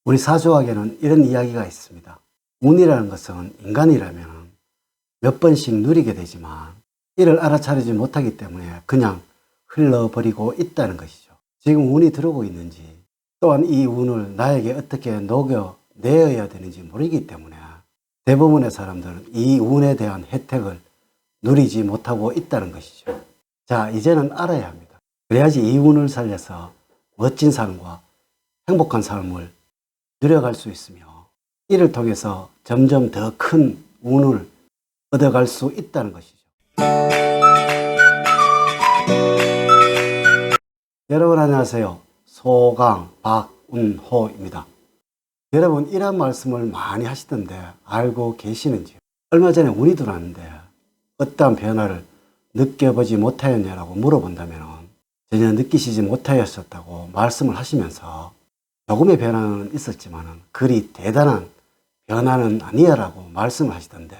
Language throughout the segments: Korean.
우리 사조학에는 이런 이야기가 있습니다. 운이라는 것은 인간이라면 몇 번씩 누리게 되지만 이를 알아차리지 못하기 때문에 그냥 흘러버리고 있다는 것이죠. 지금 운이 들어오고 있는지 또한 이 운을 나에게 어떻게 녹여내어야 되는지 모르기 때문에 대부분의 사람들은 이 운에 대한 혜택을 누리지 못하고 있다는 것이죠. 자, 이제는 알아야 합니다. 그래야지 이 운을 살려서 멋진 삶과 행복한 삶을 누려갈 수 있으며 이를 통해서 점점 더 큰 운을 얻어갈 수 있다는 것이죠. 여러분 안녕하세요. 소강 박운호입니다. 여러분 이런 말씀을 많이 하시던데 알고 계시는지요? 얼마 전에 운이 들어왔는데 어떠한 변화를 느껴보지 못하였냐라고 물어본다면 전혀 느끼시지 못하였었다고 말씀을 하시면서 조금의 변화는 있었지만 그리 대단한 변화는 아니야라고 말씀을 하시던데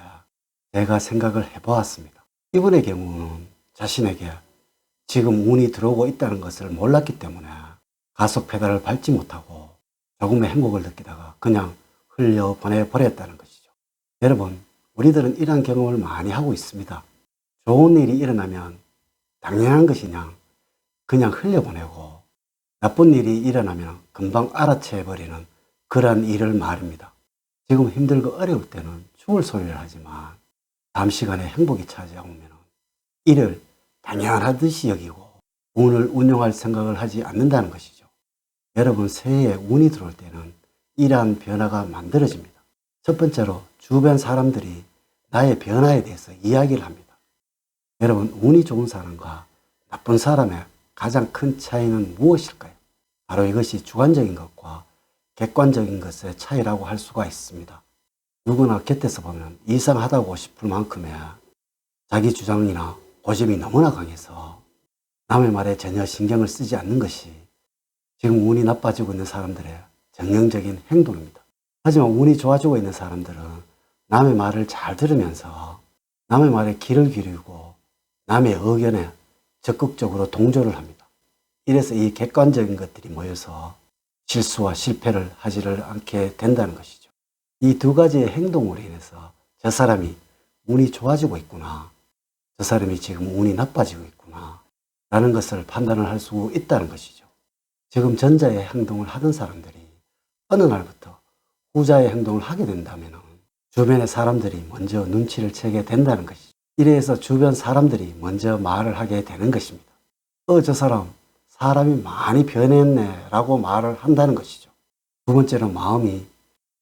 제가 생각을 해보았습니다. 이분의 경우는 자신에게 지금 운이 들어오고 있다는 것을 몰랐기 때문에 가속 페달을 밟지 못하고 조금의 행복을 느끼다가 그냥 흘려보내버렸다는 것이죠. 여러분, 우리들은 이러한 경험을 많이 하고 있습니다. 좋은 일이 일어나면 당연한 것이냐 그냥 흘려보내고 나쁜 일이 일어나면 금방 알아채버리는 그러한 일을 말입니다. 지금 힘들고 어려울 때는 죽을 소리를 하지만 잠시간의 행복이 찾아오면 이를 당연하듯이 여기고 운을 운용할 생각을 하지 않는다는 것이죠. 여러분, 새해에 운이 들어올 때는 이러한 변화가 만들어집니다. 첫 번째로 주변 사람들이 나의 변화에 대해서 이야기를 합니다. 여러분, 운이 좋은 사람과 나쁜 사람의 가장 큰 차이는 무엇일까요? 바로 이것이 주관적인 것과 객관적인 것의 차이라고 할 수가 있습니다. 누구나 곁에서 보면 이상하다고 싶을 만큼의 자기 주장이나 고집이 너무나 강해서 남의 말에 전혀 신경을 쓰지 않는 것이 지금 운이 나빠지고 있는 사람들의 정형적인 행동입니다. 하지만 운이 좋아지고 있는 사람들은 남의 말을 잘 들으면서 남의 말에 귀를 기울이고 남의 의견에 적극적으로 동조를 합니다. 이래서 이 객관적인 것들이 모여서 실수와 실패를 하지를 않게 된다는 것이죠. 이 두 가지의 행동으로 인해서 저 사람이 운이 좋아지고 있구나, 저 사람이 지금 운이 나빠지고 있구나 라는 것을 판단을 할 수 있다는 것이죠. 지금 전자의 행동을 하던 사람들이 어느 날부터 후자의 행동을 하게 된다면 주변의 사람들이 먼저 눈치를 채게 된다는 것이죠. 이래서 주변 사람들이 먼저 말을 하게 되는 것입니다. 저 사람 사람이 많이 변했네 라고 말을 한다는 것이죠. 두 번째로 마음이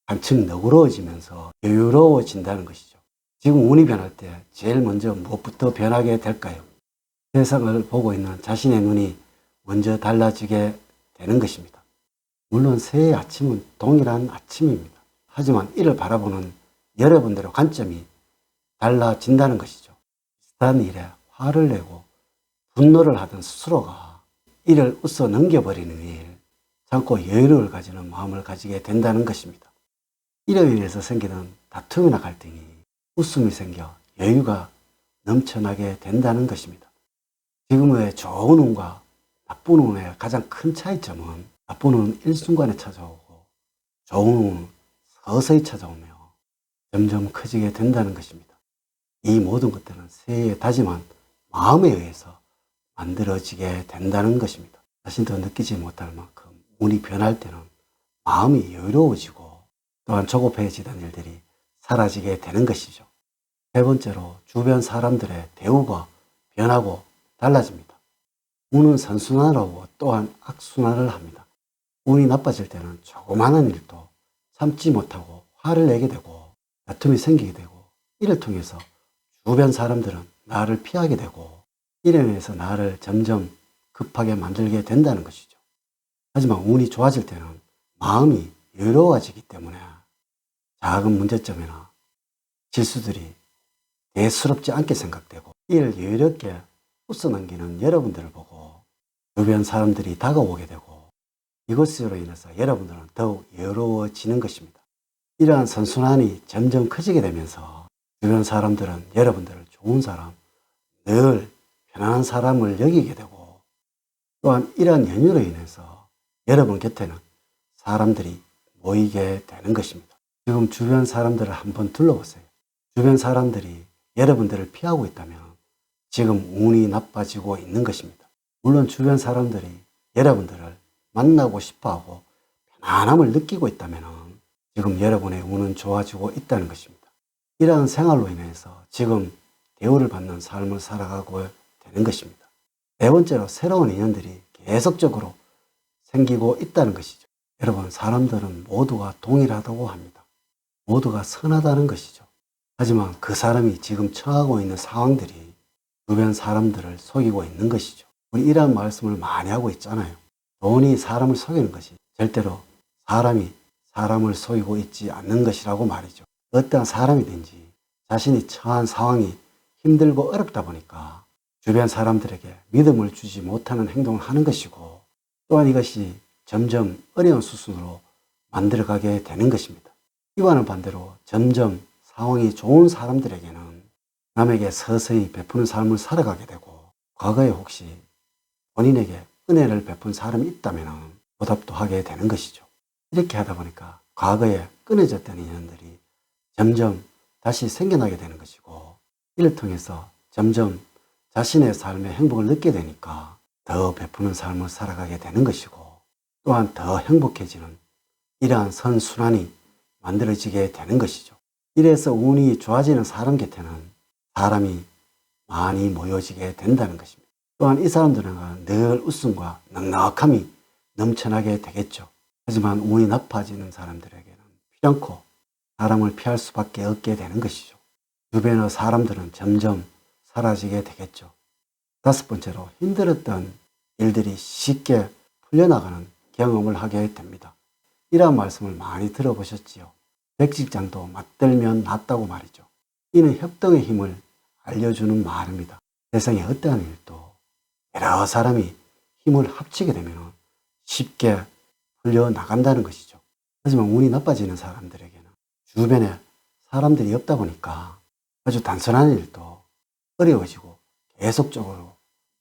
한층 너그러워지면서 여유로워진다는 것이죠. 지금 운이 변할 때 제일 먼저 무엇부터 변하게 될까요? 세상을 보고 있는 자신의 눈이 먼저 달라지게 되는 것입니다. 물론 새해 아침은 동일한 아침입니다. 하지만 이를 바라보는 여러분들의 관점이 달라진다는 것이죠. 비슷한 일에 화를 내고 분노를 하던 스스로가 이를 웃어 넘겨버리는 일, 참고 여유를 가지는 마음을 가지게 된다는 것입니다. 이로 인해서 생기는 다툼이나 갈등이 웃음이 생겨 여유가 넘쳐나게 된다는 것입니다. 지금의 좋은 운과 나쁜 운의 가장 큰 차이점은 나쁜 운은 일순간에 찾아오고 좋은 운은 서서히 찾아오며 점점 커지게 된다는 것입니다. 이 모든 것들은 새해에 다짐한 마음에 의해서 만들어지게 된다는 것입니다. 자신도 느끼지 못할 만큼 운이 변할 때는 마음이 여유로워지고 또한 조급해지던 일들이 사라지게 되는 것이죠. 세 번째로 주변 사람들의 대우가 변하고 달라집니다. 운은 선순환하고 또한 악순환을 합니다. 운이 나빠질 때는 조그마한 일도 참지 못하고 화를 내게 되고 다툼이 생기게 되고 이를 통해서 주변 사람들은 나를 피하게 되고 이로 인해서 나를 점점 급하게 만들게 된다는 것이죠. 하지만 운이 좋아질 때는 마음이 여유로워지기 때문에 작은 문제점이나 실수들이 대수롭지 않게 생각되고 이를 여유롭게 웃어넘기는 여러분들을 보고 주변 사람들이 다가오게 되고 이것으로 인해서 여러분들은 더욱 여유로워지는 것입니다. 이러한 선순환이 점점 커지게 되면서 주변 사람들은 여러분들을 좋은 사람, 늘 편안한 사람을 여기게 되고 또한 이러한 연유로 인해서 여러분 곁에는 사람들이 모이게 되는 것입니다. 지금 주변 사람들을 한번 둘러보세요. 주변 사람들이 여러분들을 피하고 있다면 지금 운이 나빠지고 있는 것입니다. 물론 주변 사람들이 여러분들을 만나고 싶어하고 편안함을 느끼고 있다면 지금 여러분의 운은 좋아지고 있다는 것입니다. 이러한 생활로 인해서 지금 대우를 받는 삶을 살아가고 되는 것입니다. 네 번째로 새로운 인연들이 계속적으로 생기고 있다는 것이죠. 여러분, 사람들은 모두가 동일하다고 합니다. 모두가 선하다는 것이죠. 하지만 그 사람이 지금 처하고 있는 상황들이 주변 사람들을 속이고 있는 것이죠. 우리 이러한 말씀을 많이 하고 있잖아요. 돈이 사람을 속이는 것이 절대로 사람이 사람을 속이고 있지 않는 것이라고 말이죠. 어떠한 사람이든지 자신이 처한 상황이 힘들고 어렵다 보니까 주변 사람들에게 믿음을 주지 못하는 행동을 하는 것이고, 또한 이것이 점점 어려운 수순으로 만들어가게 되는 것입니다. 이와는 반대로 점점 상황이 좋은 사람들에게는 남에게 서서히 베푸는 삶을 살아가게 되고, 과거에 혹시 본인에게 은혜를 베푼 사람이 있다면 보답도 하게 되는 것이죠. 이렇게 하다 보니까 과거에 끊어졌던 인연들이 점점 다시 생겨나게 되는 것이고, 이를 통해서 점점 자신의 삶의 행복을 느끼게 되니까 더 베푸는 삶을 살아가게 되는 것이고, 또한 더 행복해지는 이러한 선순환이 만들어지게 되는 것이죠. 이래서 운이 좋아지는 사람 곁에는 사람이 많이 모여지게 된다는 것입니다. 또한 이 사람들은 늘 웃음과 넉넉함이 넘쳐나게 되겠죠. 하지만 운이 나빠지는 사람들에게는 피않고 사람을 피할 수밖에 없게 되는 것이죠. 주변의 사람들은 점점 사라지게 되겠죠. 다섯 번째로, 힘들었던 일들이 쉽게 풀려나가는 경험을 하게 됩니다. 이러한 말씀을 많이 들어보셨지요. 백직장도 맞들면 낫다고 말이죠. 이는 협동의 힘을 알려주는 말입니다. 세상에 어떠한 일도 여러 사람이 힘을 합치게 되면 쉽게 풀려나간다는 것이죠. 하지만 운이 나빠지는 사람들에게는 주변에 사람들이 없다 보니까 아주 단순한 일도 어려워지고 계속적으로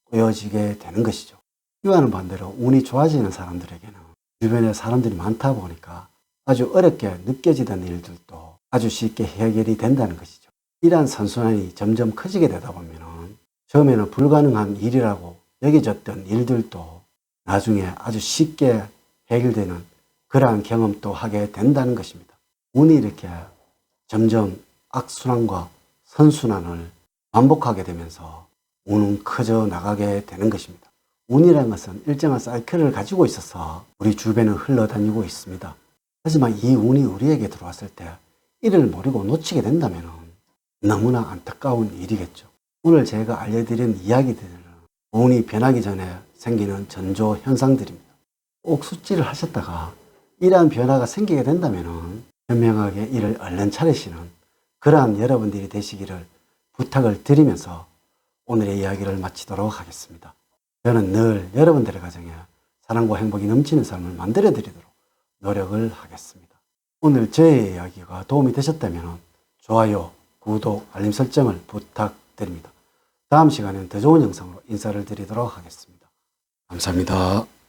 꼬여지게 되는 것이죠. 이와는 반대로 운이 좋아지는 사람들에게는 주변에 사람들이 많다 보니까 아주 어렵게 느껴지던 일들도 아주 쉽게 해결이 된다는 것이죠. 이러한 선순환이 점점 커지게 되다 보면 처음에는 불가능한 일이라고 여겨졌던 일들도 나중에 아주 쉽게 해결되는 그러한 경험도 하게 된다는 것입니다. 운이 이렇게 점점 악순환과 선순환을 반복하게 되면서 운은 커져 나가게 되는 것입니다. 운이라는 것은 일정한 사이클을 가지고 있어서 우리 주변을 흘러다니고 있습니다. 하지만 이 운이 우리에게 들어왔을 때 이를 모르고 놓치게 된다면 너무나 안타까운 일이겠죠. 오늘 제가 알려드린 이야기들은 운이 변하기 전에 생기는 전조 현상들입니다. 꼭 숙지를 하셨다가 이러한 변화가 생기게 된다면 현명하게 이를 얼른 차리시는 그러한 여러분들이 되시기를 부탁을 드리면서 오늘의 이야기를 마치도록 하겠습니다. 저는 늘 여러분들의 가정에 사랑과 행복이 넘치는 삶을 만들어 드리도록 노력을 하겠습니다. 오늘 저의 이야기가 도움이 되셨다면 좋아요, 구독, 알림 설정을 부탁드립니다. 다음 시간에는 더 좋은 영상으로 인사를 드리도록 하겠습니다. 감사합니다.